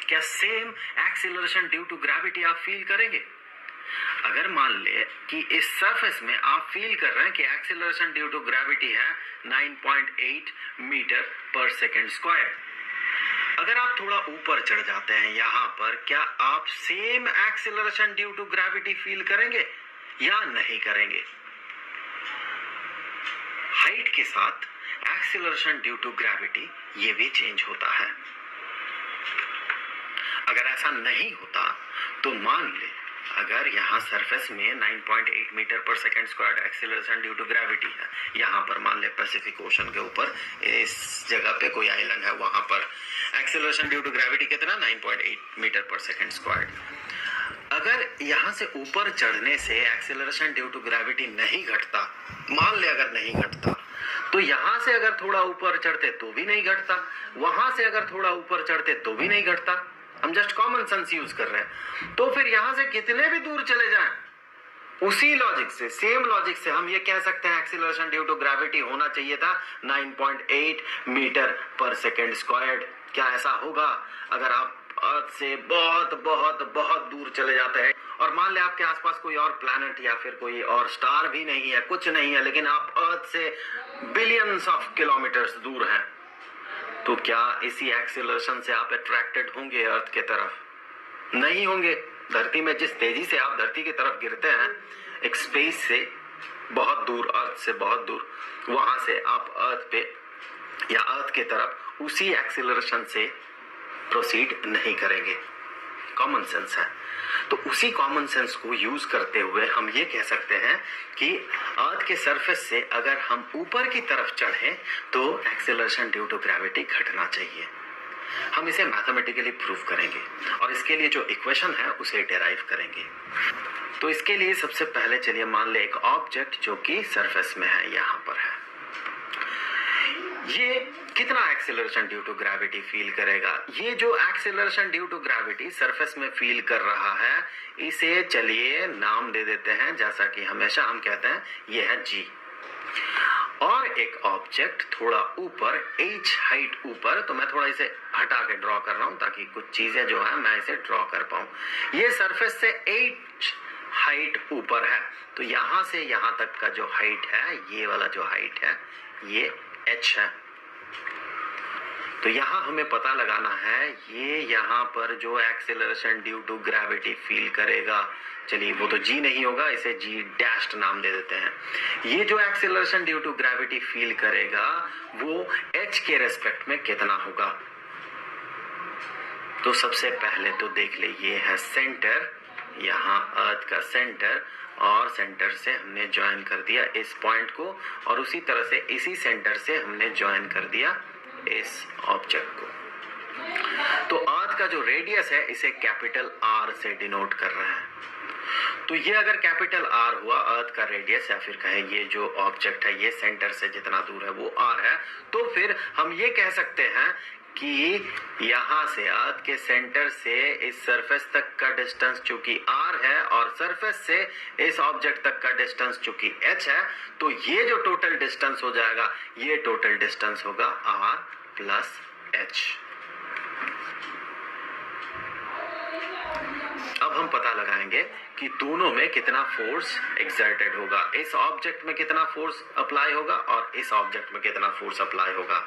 क्या same acceleration due to gravity आप feel करेंगे? अगर मान ले कि इस सरफेस में आप फील कर रहे हैं कि एक्सीलरेशन ड्यू टू ग्रेविटी है 9.8 मीटर पर सेकेंड स्क्वायर, अगर आप थोड़ा ऊपर चढ़ जाते हैं यहाँ पर, क्या आप same acceleration due to gravity feel करेंगे या नहीं करेंगे? हाइट के साथ एक्सीलरेशन ड्यू टू ग्रेविटी ये भी चेंज होता है। अगर ऐसा नहीं होता तो मान ले अगर यहाँ सरफेस में 9.8 metre per second square acceleration due to gravity है, यहाँ पर मान ले पैसिफिक ओशन के ऊपर इस जगह पे कोई आइलैंड है, वहां पर एक्सीलरेशन ड्यू टू ग्रेविटी कितना 9.8 मीटर पर सेकेंड स्क्वायर। अगर यहाँ से ऊपर चढ़ने से एक्सीलरेशन ड्यू टू ग्रेविटी नहीं घटता, मान ले अगर नहीं घटता, तो यहाँ से अगर थोड़ा ऊपर चढ़ते तो भी नहीं घटता, वहां से अगर थोड़ा ऊपर चढ़ते तो भी नहीं घटता। हम जस्ट कॉमन सेंस यूज कर रहे हैं। तो फिर यहां से कितने भी दूर चले जाएं, उसी लॉजिक से, सेम लॉजिक से हम ये कह सकते हैं एक्सीलरेशन ड्यू टू ग्रेविटी होना चाहिए था 9.8 मीटर पर सेकेंड स्क्वायर्ड। क्या ऐसा होगा अगर आप अर्थ से बहुत बहुत बहुत दूर चले जाते हैं और मान ले आपके आसपास कोई और प्लैनेट या फिर कोई और स्टार भी नहीं है, कुछ नहीं है, लेकिन आप अर्थ से बिलियंस ऑफ किलोमीटर्स दूर हैं, तो क्या इसी एक्सीलरेशन से आप अट्रैक्टेड होंगे अर्थ के तरफ? नहीं होंगे। धरती में जिस तेजी से आप धरती की तरफ गिरते हैं, एक स्पेस से बहुत दूर, अर्थ से बहुत दूर, वहां से आप अर्थ पे या अर्थ के तरफ उसी एक्सीलरेशन से प्रोसीड नहीं करेंगे। कॉमन सेंस है। तो उसी कॉमन सेंस को यूज करते हुए हम ये कह सकते हैं कि अर्थ के सरफेस से अगर हम ऊपर की तरफ चढ़े तो एक्सीलरेशन ड्यू टू ग्रेविटी घटना चाहिए। हम इसे मैथमेटिकली प्रूव करेंगे और इसके लिए जो इक्वेशन है उसे डिराइव करेंगे। तो इसके लिए सबसे पहले चलिए मान ले एक ऑब्जेक्ट जो कि सरफेस में है, यहाँ पर है, ये कितना acceleration due to gravity feel करेगा? ये जो acceleration due to gravity surface में फील कर रहा है, इसे चलिए नाम दे देते हैं, जैसा कि हमेशा हम कहते हैं, ये है g। और एक ऑब्जेक्ट थोड़ा ऊपर, h हाइट ऊपर, तो मैं थोड़ा इसे हटा के ड्रॉ कर रहा हूं ताकि कुछ चीजें जो है मैं इसे ड्रॉ कर पाऊं। ये सरफेस से h हाइट ऊपर है, तो यहां से यहां तक का जो हाइट है, ये वाला जो हाइट है, ये h है। तो यहाँ हमें पता लगाना है ये यहाँ पर जो acceleration due to gravity feel करेगा, चलिए वो तो g नहीं होगा, इसे g डैश्ड नाम दे देते हैं। ये जो acceleration due to gravity feel करेगा वो h के रेस्पेक्ट में कितना होगा? तो सबसे पहले तो देख ले, ये है सेंटर, यहाँ अर्थ का सेंटर, और सेंटर से हमने ज्वाइन कर दिया इस पॉइंट को, और उसी तरह से इसी सेंटर से हमने ज्वाइन कर दिया इस ऑब्जेक्ट को। तो अर्थ का जो रेडियस है इसे कैपिटल R से डिनोट कर रहे हैं। तो ये अगर कैपिटल R हुआ अर्थ का रेडियस, या फिर कहें ये जो ऑब्जेक्ट है ये सेंटर से जितना दूर है वो R है, तो फिर हम ये कह सकते हैं कि यहाँ से अर्थ के सेंटर से इस सरफेस तक का डिस्टेंस चूंकि r है और सरफेस से इस ऑब्जेक्ट तक का डिस्टेंस चूंकि h है, तो ये जो टोटल डिस्टेंस हो जाएगा, ये टोटल डिस्टेंस होगा r प्लस h। अब हम पता लगाएंगे कि दोनों में कितना फोर्स एक्सर्टेड होगा, इस ऑब्जेक्ट में कितना फोर्स अप्लाई होगा और इस ऑब्जेक्ट में कितना फोर्स अप्लाई होगा।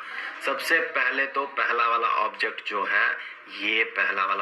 सबसे पहले तो पहला वाला ऑब्जेक्ट जो है, ये पहला वाला